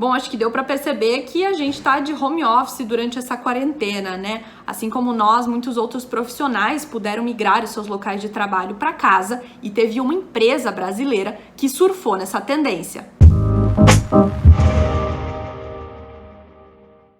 Bom, acho que deu para perceber que a gente está de home office durante essa quarentena, né? Assim como nós, muitos outros profissionais puderam migrar os seus locais de trabalho para casa e teve uma empresa brasileira que surfou nessa tendência.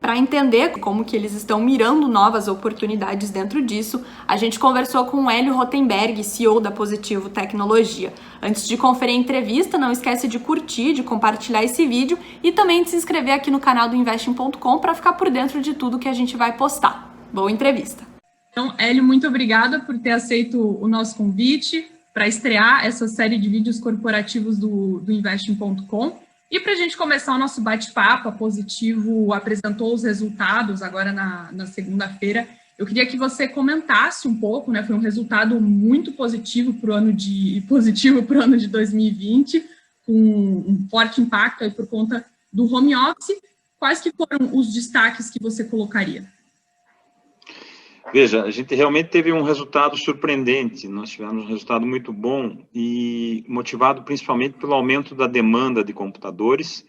Para entender como que eles estão mirando novas oportunidades dentro disso, a gente conversou com o Hélio Rotenberg, CEO da Positivo Tecnologia. Antes de conferir a entrevista, não esquece de curtir, de compartilhar esse vídeo e também de se inscrever aqui no canal do Investing.com para ficar por dentro de tudo que a gente vai postar. Boa entrevista! Então, Hélio, muito obrigada por ter aceito o nosso convite para estrear essa série de vídeos corporativos do Investing.com. E para a gente começar o nosso bate-papo, a Positivo apresentou os resultados agora na segunda-feira. Eu queria que você comentasse um pouco, né? Foi um resultado muito positivo para o ano de 2020, com um forte impacto aí por conta do home office. Quais que foram os destaques que você colocaria? Veja, a gente realmente teve um resultado surpreendente, nós tivemos um resultado muito bom e motivado principalmente pelo aumento da demanda de computadores,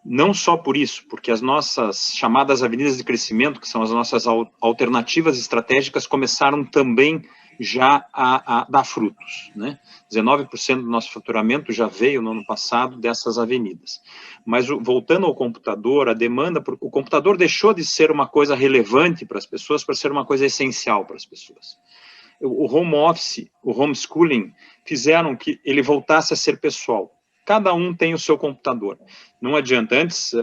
não só por isso, porque as nossas chamadas avenidas de crescimento, que são as nossas alternativas estratégicas, começaram também já a dar frutos, né? 19% do nosso faturamento já veio no ano passado dessas avenidas. Mas voltando ao computador, a demanda, o computador deixou de ser uma coisa relevante para as pessoas para ser uma coisa essencial para as pessoas. O home office, o homeschooling, fizeram que ele voltasse a ser pessoal. Cada um tem o seu computador. Não adianta, antes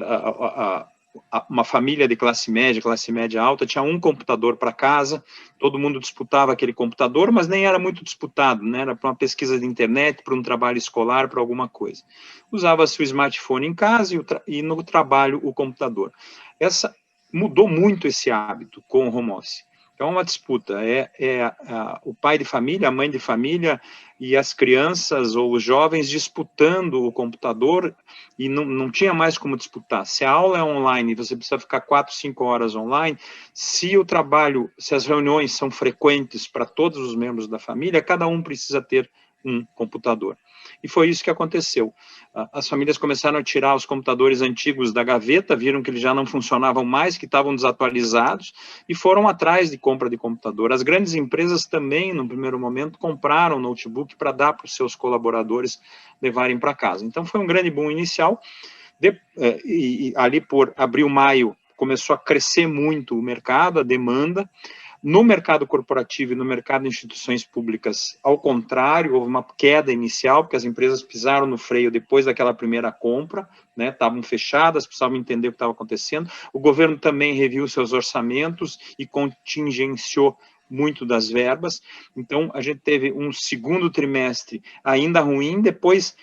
uma família de classe média alta, tinha um computador para casa, todo mundo disputava aquele computador, mas nem era muito disputado, né? Era para uma pesquisa de internet, para um trabalho escolar, para alguma coisa. Usava-se o smartphone em casa e no trabalho o computador. Mudou muito esse hábito com o home office. Então, é uma disputa, o pai de família, a mãe de família e as crianças ou os jovens disputando o computador e não tinha mais como disputar. Se a aula é online e você precisa ficar 4, 5 horas online, se o trabalho, se as reuniões são frequentes para todos os membros da família, cada um precisa ter um computador. E foi isso que aconteceu. As famílias começaram a tirar os computadores antigos da gaveta, viram que eles já não funcionavam mais, que estavam desatualizados, e foram atrás de compra de computador. As grandes empresas também, no primeiro momento, compraram notebook para dar para os seus colaboradores levarem para casa. Então, foi um grande boom inicial. E ali por abril, maio, começou a crescer muito o mercado, a demanda. No mercado corporativo e no mercado de instituições públicas, ao contrário, houve uma queda inicial, porque as empresas pisaram no freio depois daquela primeira compra, né, estavam fechadas, precisavam entender o que estava acontecendo. O governo também reviu seus orçamentos e contingenciou muito das verbas. Então, a gente teve um segundo trimestre ainda ruim, depois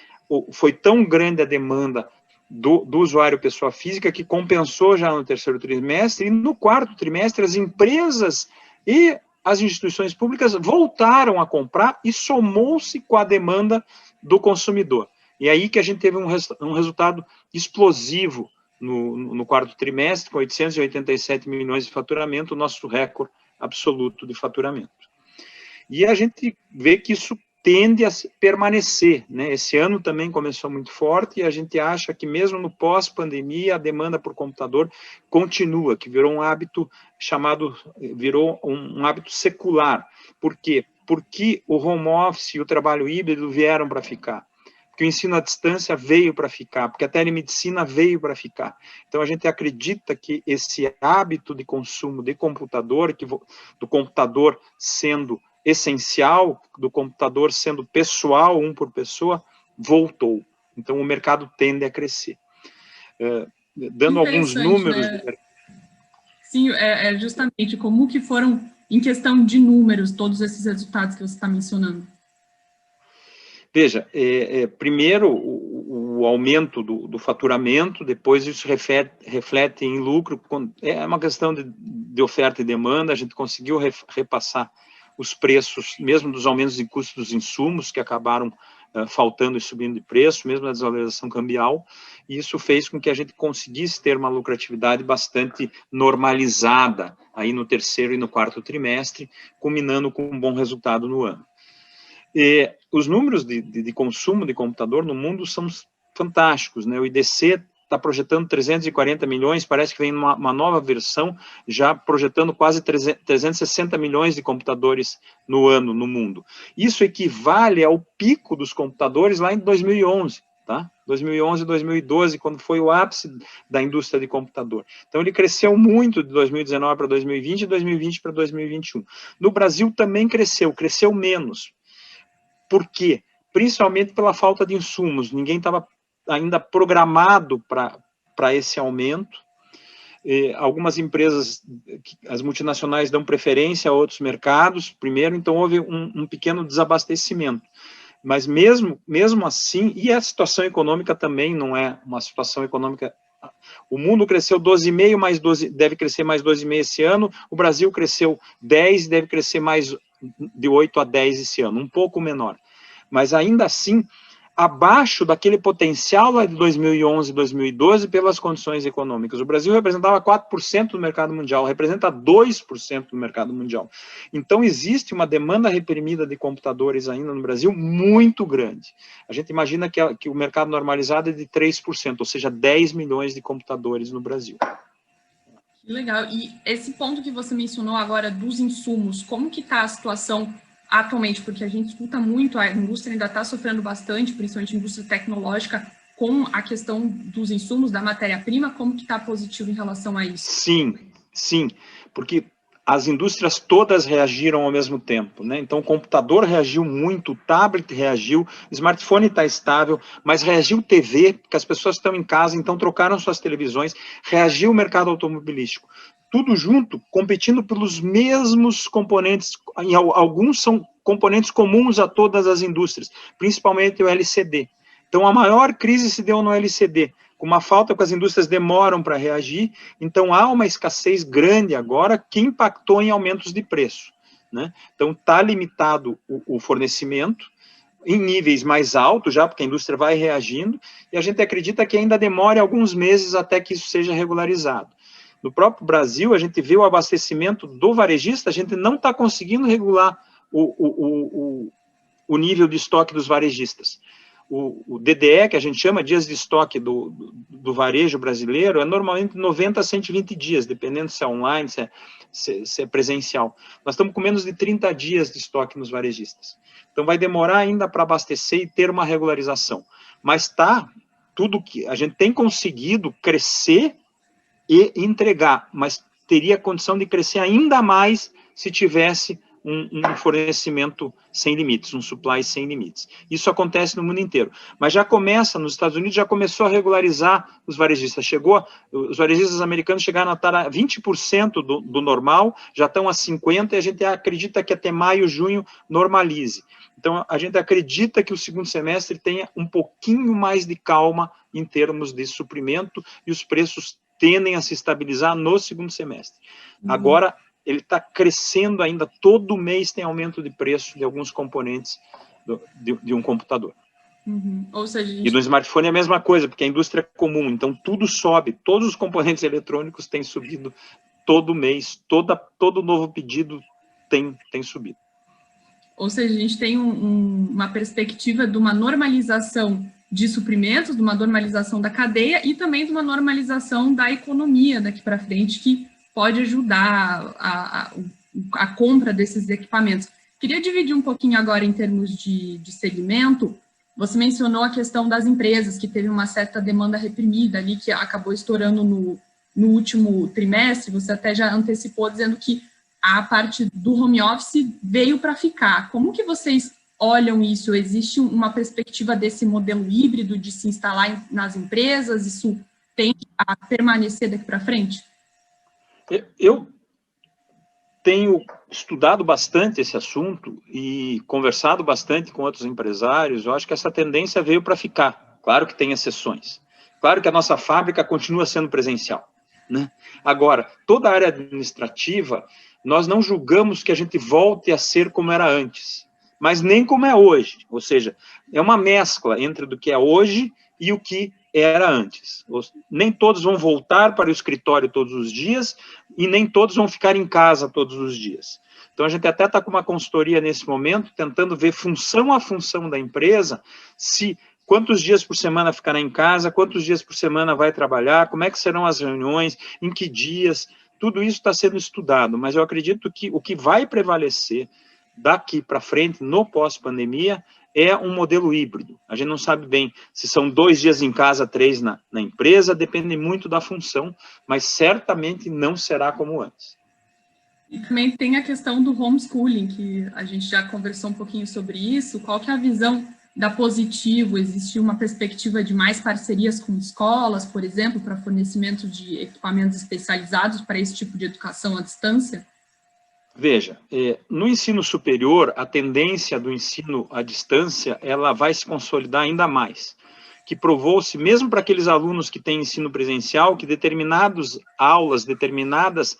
foi tão grande a demanda do usuário pessoa física que compensou já no terceiro trimestre, e no quarto trimestre as empresas e as instituições públicas voltaram a comprar e somou-se com a demanda do consumidor. E aí que a gente teve um resultado explosivo no quarto trimestre, com 887 milhões de faturamento, o nosso recorde absoluto de faturamento. E a gente vê que isso tende a permanecer, né? Esse ano também começou muito forte e a gente acha que mesmo no pós-pandemia a demanda por computador continua, que virou um hábito virou um hábito secular. Por quê? Porque o home office e o trabalho híbrido vieram para ficar. Porque o ensino à distância veio para ficar, porque a telemedicina veio para ficar. Então, a gente acredita que esse hábito de consumo de computador, do computador sendo essencial, do computador sendo pessoal, um por pessoa, voltou. Então, o mercado tende a crescer. Dando alguns números... Né? Sim, justamente como que foram, em questão de números, todos esses resultados que você está mencionando. Veja, primeiro o aumento do faturamento, depois isso reflete em lucro, é uma questão de oferta e demanda, a gente conseguiu repassar os preços, mesmo dos aumentos de custos dos insumos, que acabaram faltando e subindo de preço, mesmo na desvalorização cambial, e isso fez com que a gente conseguisse ter uma lucratividade bastante normalizada aí no terceiro e no quarto trimestre, culminando com um bom resultado no ano. E os números de consumo de computador no mundo são fantásticos, né? O IDC está projetando 340 milhões, parece que vem uma nova versão, já projetando quase 360 milhões de computadores no ano no mundo. Isso equivale ao pico dos computadores lá em 2011, tá? 2011, 2012, quando foi o ápice da indústria de computador. Então, ele cresceu muito de 2019 para 2020 e 2020 para 2021. No Brasil também cresceu menos. Por quê? Principalmente pela falta de insumos. Ninguém estava ainda programado para esse aumento. Algumas empresas, as multinacionais, dão preferência a outros mercados primeiro, então houve um pequeno desabastecimento. Mas mesmo assim, e a situação econômica também não é uma situação econômica. O mundo cresceu 12,5, mais 12, deve crescer mais 12,5 esse ano. O Brasil cresceu 10, deve crescer mais de 8 a 10 esse ano, um pouco menor. Mas ainda assim, abaixo daquele potencial lá de 2011, 2012, pelas condições econômicas. O Brasil representava 4% do mercado mundial, representa 2% do mercado mundial. Então, existe uma demanda reprimida de computadores ainda no Brasil muito grande. A gente imagina que o mercado normalizado é de 3%, ou seja, 10 milhões de computadores no Brasil. Legal. E esse ponto que você mencionou agora dos insumos, como que está a situação atualmente? Porque a gente escuta muito, a indústria ainda está sofrendo bastante, principalmente a indústria tecnológica, com a questão dos insumos, da matéria-prima. Como que está positivo em relação a isso? Sim, porque as indústrias todas reagiram ao mesmo tempo, né? Então, o computador reagiu muito, o tablet reagiu, o smartphone está estável, mas reagiu TV, porque as pessoas estão em casa, então trocaram suas televisões, reagiu o mercado automobilístico. Tudo junto, competindo pelos mesmos componentes, alguns são componentes comuns a todas as indústrias, principalmente o LCD. Então, a maior crise se deu no LCD, com uma falta que as indústrias demoram para reagir, então há uma escassez grande agora que impactou em aumentos de preço, né? Então, está limitado o fornecimento em níveis mais altos já, porque a indústria vai reagindo, e a gente acredita que ainda demore alguns meses até que isso seja regularizado. No próprio Brasil, a gente vê o abastecimento do varejista, a gente não está conseguindo regular o nível de estoque dos varejistas. O DDE, que a gente chama dias de estoque do varejo brasileiro, é normalmente 90 a 120 dias, dependendo se é online, se é presencial. Nós estamos com menos de 30 dias de estoque nos varejistas. Então, vai demorar ainda para abastecer e ter uma regularização. Mas tudo que a gente tem conseguido crescer e entregar, mas teria condição de crescer ainda mais se tivesse um fornecimento sem limites, um supply sem limites. Isso acontece no mundo inteiro. Mas já começa, nos Estados Unidos, já começou a regularizar os varejistas. Os varejistas americanos chegaram a estar a 20% do normal, já estão a 50%, e a gente acredita que até maio, junho, normalize. Então, a gente acredita que o segundo semestre tenha um pouquinho mais de calma em termos de suprimento, e os preços tendem a se estabilizar no segundo semestre. Agora, ele está crescendo ainda, todo mês tem aumento de preço de alguns componentes de um computador. Ou seja, E no smartphone é a mesma coisa, porque a indústria é comum, então tudo sobe, todos os componentes eletrônicos têm subido todo mês, todo novo pedido tem subido. Ou seja, a gente tem uma perspectiva de uma normalização de suprimentos, de uma normalização da cadeia e também de uma normalização da economia daqui para frente, que pode ajudar a compra desses equipamentos. Queria dividir um pouquinho agora em termos de segmento. Você mencionou a questão das empresas, que teve uma certa demanda reprimida ali, que acabou estourando no último trimestre. Você até já antecipou dizendo que a parte do home office veio para ficar. Como que vocês olham isso? Existe uma perspectiva desse modelo híbrido de se instalar nas empresas? Isso tende a permanecer daqui para frente? Eu tenho estudado bastante esse assunto e conversado bastante com outros empresários. Eu acho que essa tendência veio para ficar. Claro que tem exceções. Claro que a nossa fábrica continua sendo presencial, né? Agora, toda a área administrativa, nós não julgamos que a gente volte a ser como era antes, mas nem como é hoje. Ou seja, é uma mescla entre do que é hoje e o que era antes. Nem todos vão voltar para o escritório todos os dias e nem todos vão ficar em casa todos os dias. Então, a gente até está com uma consultoria nesse momento, tentando ver função a função da empresa, se quantos dias por semana ficará em casa, quantos dias por semana vai trabalhar, como é que serão as reuniões, em que dias, tudo isso está sendo estudado, mas eu acredito que o que vai prevalecer daqui para frente, no pós-pandemia, é um modelo híbrido. A gente não sabe bem se são 2 dias em casa, 3 na empresa, depende muito da função, mas certamente não será como antes. E também tem a questão do homeschooling, que a gente já conversou um pouquinho sobre isso. Qual que é a visão da Positivo? Existe uma perspectiva de mais parcerias com escolas, por exemplo, para fornecimento de equipamentos especializados para esse tipo de educação à distância? Veja, no ensino superior, a tendência do ensino à distância, ela vai se consolidar ainda mais, que provou-se, mesmo para aqueles alunos que têm ensino presencial, que determinadas aulas, determinados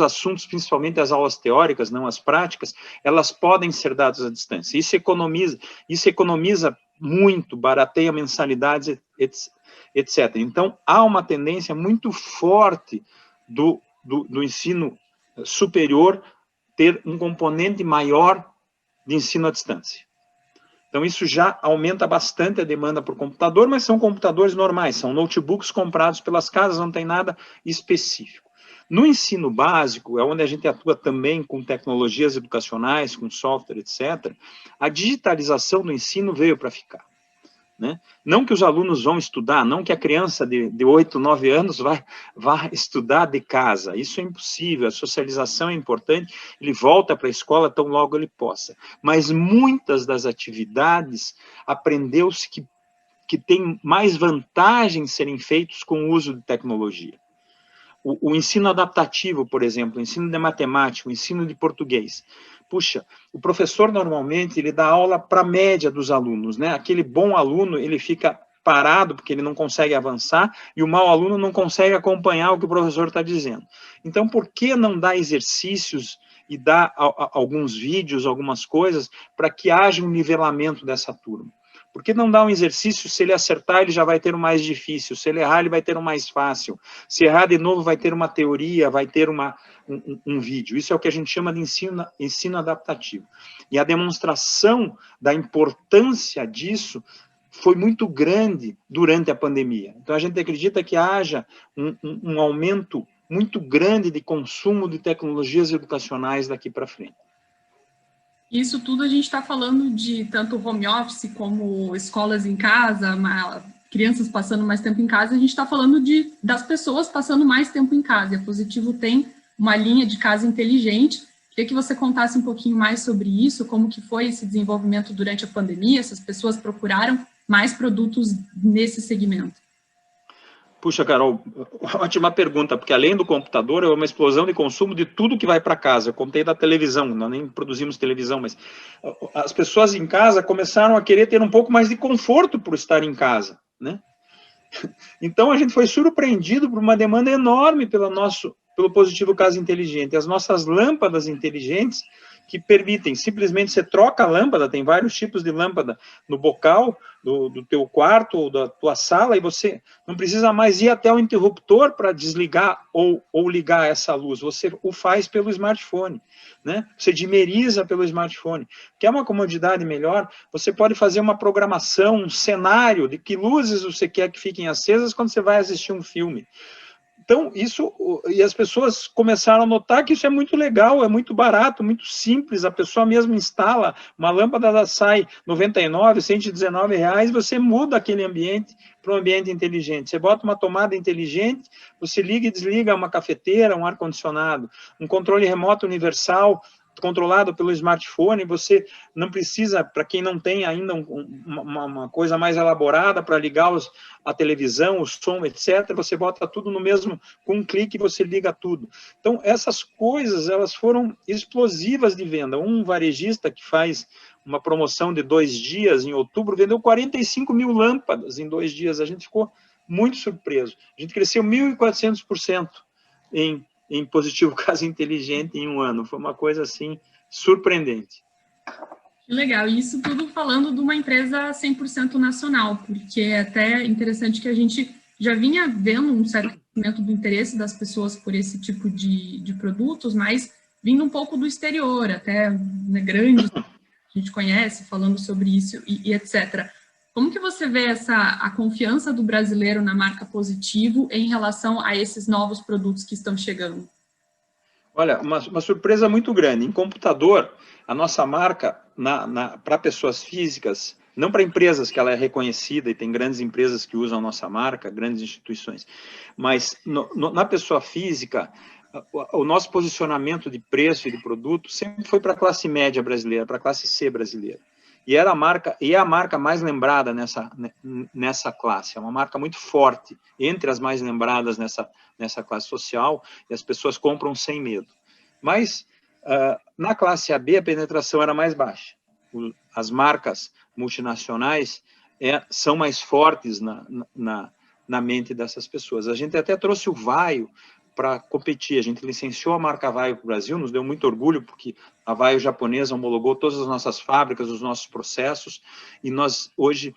assuntos, principalmente as aulas teóricas, não as práticas, elas podem ser dadas à distância. Isso economiza muito, barateia mensalidades, etc. Então, há uma tendência muito forte do ensino superior ter um componente maior de ensino à distância. Então, isso já aumenta bastante a demanda por computador, mas são computadores normais, são notebooks comprados pelas casas, não tem nada específico. No ensino básico, é onde a gente atua também com tecnologias educacionais, com software, etc., a digitalização do ensino veio para ficar. Né? Não que os alunos vão estudar, não que a criança de 8, 9 anos vá estudar de casa, isso é impossível, a socialização é importante, ele volta para a escola tão logo ele possa, mas muitas das atividades aprendeu-se que tem mais vantagens serem feitos com o uso de tecnologia. O ensino adaptativo, por exemplo, o ensino de matemática, o ensino de português. Puxa, o professor normalmente ele dá aula para a média dos alunos, né? Aquele bom aluno, ele fica parado porque ele não consegue avançar e o mau aluno não consegue acompanhar o que o professor está dizendo. Então, por que não dar exercícios e dar alguns vídeos, algumas coisas, para que haja um nivelamento dessa turma? Por que não dar um exercício, se ele acertar, ele já vai ter o mais difícil, se ele errar, ele vai ter o mais fácil, se errar de novo, vai ter uma teoria, vai ter um vídeo. Isso é o que a gente chama de ensino adaptativo. E a demonstração da importância disso foi muito grande durante a pandemia. Então, a gente acredita que haja um aumento muito grande de consumo de tecnologias educacionais daqui para frente. Isso tudo a gente está falando de tanto home office como escolas em casa, crianças passando mais tempo em casa, a gente está falando das pessoas passando mais tempo em casa. E a Positivo tem uma linha de casa inteligente. Queria que você contasse um pouquinho mais sobre isso, como que foi esse desenvolvimento durante a pandemia, se as pessoas procuraram mais produtos nesse segmento. Puxa, Carol, ótima pergunta, porque além do computador, é uma explosão de consumo de tudo que vai para casa. Eu contei da televisão, nós nem produzimos televisão, mas as pessoas em casa começaram a querer ter um pouco mais de conforto por estar em casa, né? Então, a gente foi surpreendido por uma demanda enorme pelo Positivo Casa Inteligente. As nossas lâmpadas inteligentes, que permitem, simplesmente você troca a lâmpada, tem vários tipos de lâmpada no bocal do teu quarto ou da tua sala, e você não precisa mais ir até o interruptor para desligar ou ligar essa luz, você o faz pelo smartphone, né? Você dimeriza pelo smartphone. Quer uma comodidade melhor? Você pode fazer uma programação, um cenário de que luzes você quer que fiquem acesas quando você vai assistir um filme. Então, e as pessoas começaram a notar que isso é muito legal, é muito barato, muito simples, a pessoa mesmo instala, uma lâmpada da sai R$99, R$119, você muda aquele ambiente para um ambiente inteligente. Você bota uma tomada inteligente, você liga e desliga uma cafeteira, um ar-condicionado, um controle remoto universal, controlado pelo smartphone, você não precisa, para quem não tem ainda uma coisa mais elaborada para ligar a televisão, o som, etc., você bota tudo no mesmo, com um clique você liga tudo. Então, essas coisas, elas foram explosivas de venda. Um varejista que faz uma promoção de 2 dias, em outubro, vendeu 45 mil lâmpadas em 2 dias. A gente ficou muito surpreso. A gente cresceu 1.400% em Positivo Casa Inteligente em 1 ano. Foi uma coisa, assim, surpreendente. Legal. E isso tudo falando de uma empresa 100% nacional, porque é até interessante que a gente já vinha vendo um certo crescimento do interesse das pessoas por esse tipo de produtos, mas vindo um pouco do exterior, até, né, grandes, a gente conhece, falando sobre isso e etc. Como que você vê a confiança do brasileiro na marca Positivo em relação a esses novos produtos que estão chegando? Olha, uma surpresa muito grande. Em computador, a nossa marca, para pessoas físicas, não para empresas que ela é reconhecida, e tem grandes empresas que usam a nossa marca, grandes instituições, mas na pessoa física, o nosso posicionamento de preço e de produto sempre foi para a classe média brasileira, para a classe C brasileira. E era a marca mais lembrada nessa classe. É uma marca muito forte, entre as mais lembradas nessa classe social, e as pessoas compram sem medo. Mas, na classe AB, a penetração era mais baixa. As marcas multinacionais são mais fortes na mente dessas pessoas. A gente até trouxe o Vaio para competir. A gente licenciou a marca Vaio para o Brasil, nos deu muito orgulho, porque a Vaio japonesa homologou todas as nossas fábricas, os nossos processos, e nós hoje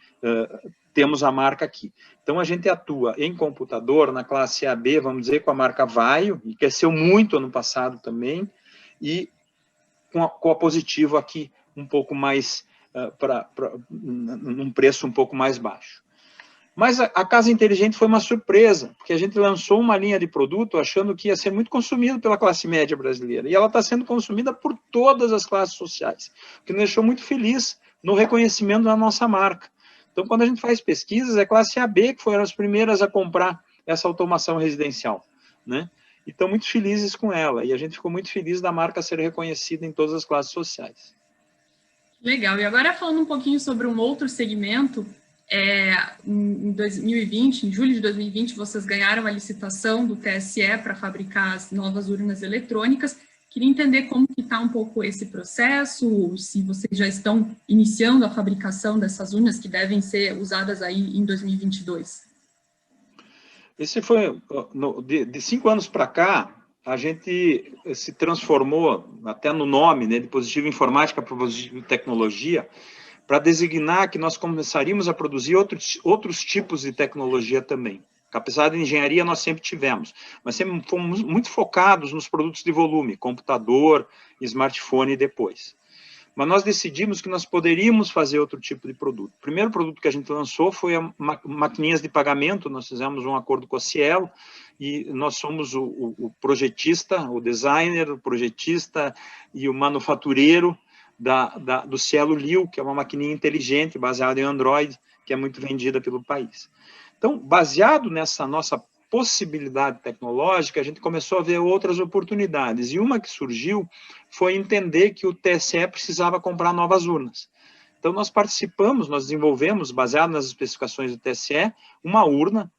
temos a marca aqui. Então, a gente atua em computador, na classe AB, vamos dizer, com a marca Vaio, e cresceu muito ano passado também, e com a Positivo aqui, um pouco mais, num preço um pouco mais baixo. Mas a Casa Inteligente foi uma surpresa, porque a gente lançou uma linha de produto achando que ia ser muito consumido pela classe média brasileira, e ela está sendo consumida por todas as classes sociais, o que nos deixou muito feliz no reconhecimento da nossa marca. Então, quando a gente faz pesquisas, é a classe AB que foram as primeiras a comprar essa automação residencial, né? E estão muito felizes com ela, e a gente ficou muito feliz da marca ser reconhecida em todas as classes sociais. Legal, e agora falando um pouquinho sobre um outro segmento, em 2020, em julho de 2020, vocês ganharam a licitação do TSE para fabricar as novas urnas eletrônicas. Queria entender como que está um pouco esse processo, se vocês já estão iniciando a fabricação dessas urnas que devem ser usadas aí em 2022. Esse foi, de 5 anos para cá, a gente se transformou, até no nome, né, de Positivo Informática para Positivo Tecnologia, para designar que nós começaríamos a produzir outros tipos de tecnologia também. Apesar de engenharia, nós sempre tivemos, mas sempre fomos muito focados nos produtos de volume, computador, smartphone e depois. Mas nós decidimos que nós poderíamos fazer outro tipo de produto. O primeiro produto que a gente lançou foi a maquininhas de pagamento. Nós fizemos um acordo com a Cielo, e nós somos o projetista, o designer, o projetista e o manufatureiro do Cielo Leo, que é uma maquininha inteligente, baseada em Android, que é muito vendida pelo país. Então, baseado nessa nossa possibilidade tecnológica, a gente começou a ver outras oportunidades. E uma que surgiu foi entender que o TSE precisava comprar novas urnas. Então, nós desenvolvemos, baseado nas especificações do TSE, uma urna,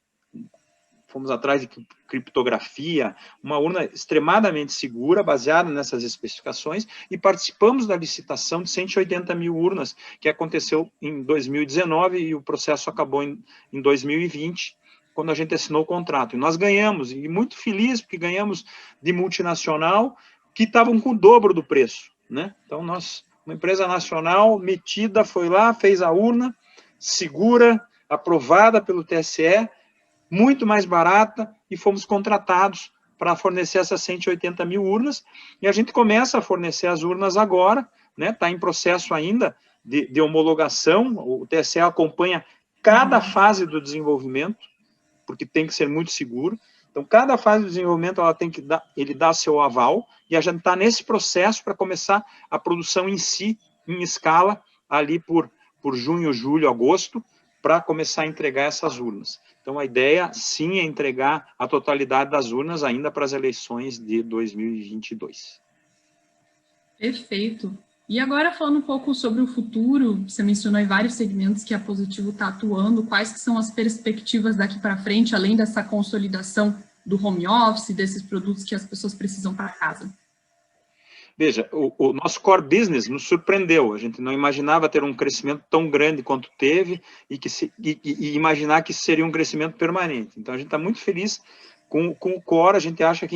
fomos atrás de criptografia, uma urna extremadamente segura, baseada nessas especificações, e participamos da licitação de 180 mil urnas, que aconteceu em 2019, e o processo acabou em 2020, quando a gente assinou o contrato. E nós ganhamos, e muito feliz, porque ganhamos de multinacional, que estavam com o dobro do preço, né? Então, uma empresa nacional metida, foi lá, fez a urna, segura, aprovada pelo TSE, muito mais barata, e fomos contratados para fornecer essas 180 mil urnas, e a gente começa a fornecer as urnas agora, né? Está em processo ainda de homologação, o TSE acompanha cada fase do desenvolvimento, porque tem que ser muito seguro. Então, cada fase do desenvolvimento ele dá seu aval, e a gente está nesse processo para começar a produção em si, em escala, ali por junho, julho, agosto, para começar a entregar essas urnas. Então, a ideia, sim, é entregar a totalidade das urnas ainda para as eleições de 2022. Perfeito. E agora, falando um pouco sobre o futuro, você mencionou em vários segmentos que a Positivo está atuando, quais que são as perspectivas daqui para frente, além dessa consolidação do home office, desses produtos que as pessoas precisam para casa? Veja, o nosso core business nos surpreendeu. A gente não imaginava ter um crescimento tão grande quanto teve, e imaginar que isso seria um crescimento permanente. Então, a gente está muito feliz com o core. A gente acha que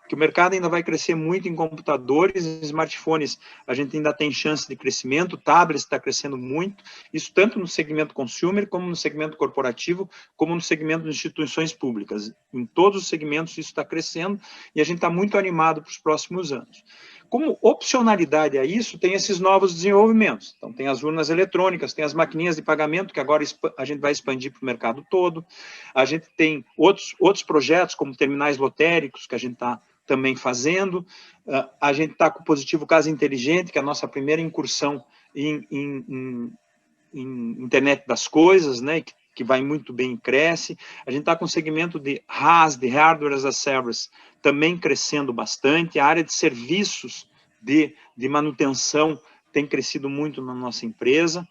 que o mercado ainda vai crescer muito em computadores, em smartphones. A gente ainda tem chance de crescimento, tablets está crescendo muito, isso tanto no segmento consumer, como no segmento corporativo, como no segmento de instituições públicas. Em todos os segmentos isso está crescendo, e a gente está muito animado para os próximos anos. Como opcionalidade a isso, tem esses novos desenvolvimentos. Então, tem as urnas eletrônicas, tem as maquininhas de pagamento, que agora a gente vai expandir para o mercado todo. A gente tem outros projetos, como terminais lotéricos, que a gente está também fazendo. A gente está com o Positivo Casa Inteligente, que é a nossa primeira incursão em internet das coisas, né, que vai muito bem e cresce. A gente está com o segmento de HaaS, de Hardware as a Service, também crescendo bastante. A área de serviços de manutenção tem crescido muito na nossa empresa.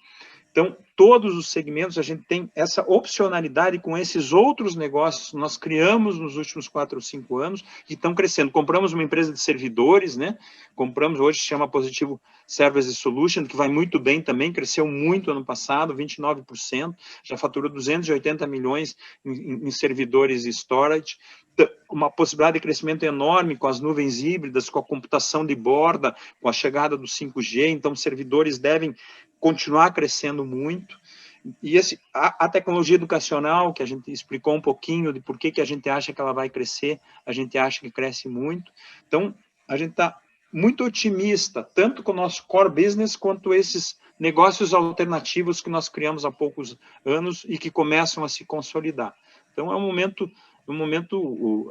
Então, todos os segmentos, a gente tem essa opcionalidade com esses outros negócios que nós criamos nos últimos 4 ou 5 anos, que estão crescendo. Compramos uma empresa de servidores, né? Compramos, hoje se chama Positivo Service Solution, que vai muito bem também, cresceu muito ano passado, 29%, já faturou 280 milhões em servidores e storage. Uma possibilidade de crescimento enorme com as nuvens híbridas, com a computação de borda, com a chegada do 5G, então servidores devem continuar crescendo muito. E a tecnologia educacional, que a gente explicou um pouquinho de por que a gente acha que ela vai crescer, a gente acha que cresce muito. Então, a gente está muito otimista, tanto com o nosso core business, quanto esses negócios alternativos que nós criamos há poucos anos e que começam a se consolidar. Então, é um momento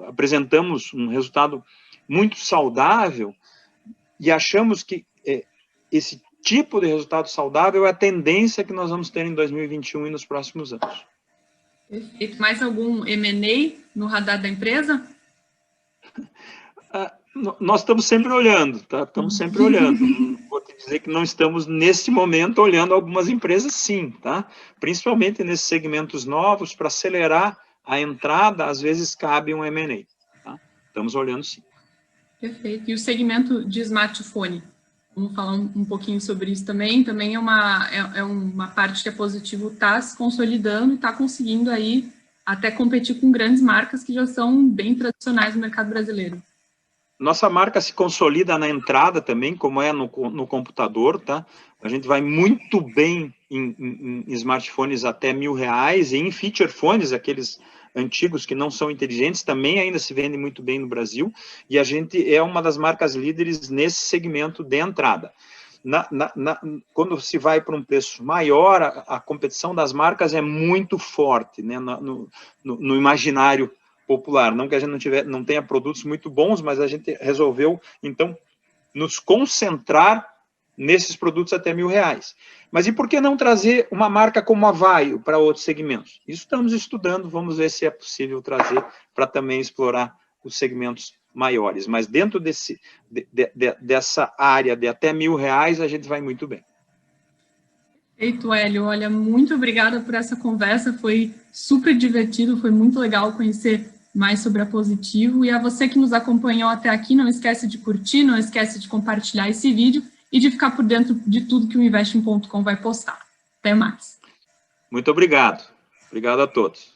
apresentamos um resultado muito saudável e achamos que esse tipo de resultado saudável é a tendência que nós vamos ter em 2021 e nos próximos anos. Perfeito. Mais algum M&A no radar da empresa? Nós estamos sempre olhando, tá? Estamos sempre olhando. Vou te dizer que não estamos, nesse momento, olhando algumas empresas, sim, tá? Principalmente nesses segmentos novos, para acelerar a entrada, às vezes cabe um M&A, tá? Estamos olhando, sim. Perfeito. E o segmento de smartphone? Vamos falar um pouquinho sobre isso também. Também é uma parte que a Positivo está se consolidando e está conseguindo aí até competir com grandes marcas que já são bem tradicionais no mercado brasileiro. Nossa marca se consolida na entrada também, como é no computador, tá? A gente vai muito bem em smartphones até R$1.000 e em feature phones, aqueles antigos que não são inteligentes, também ainda se vendem muito bem no Brasil, e a gente é uma das marcas líderes nesse segmento de entrada. Quando se vai para um preço maior, a competição das marcas é muito forte, né, no imaginário popular. Não que a gente não tenha produtos muito bons, mas a gente resolveu, então, nos concentrar nesses produtos até R$1.000. Mas e por que não trazer uma marca como a Vaio para outros segmentos? Isso estamos estudando, vamos ver se é possível trazer para também explorar os segmentos maiores. Mas dentro dessa área de até R$1.000, a gente vai muito bem. Perfeito, Hélio. Olha, muito obrigada por essa conversa, foi super divertido, foi muito legal conhecer mais sobre a Positivo. E a você que nos acompanhou até aqui, não esquece de curtir, não esquece de compartilhar esse vídeo e de ficar por dentro de tudo que o Investing.com vai postar. Até mais. Muito obrigado. Obrigado a todos.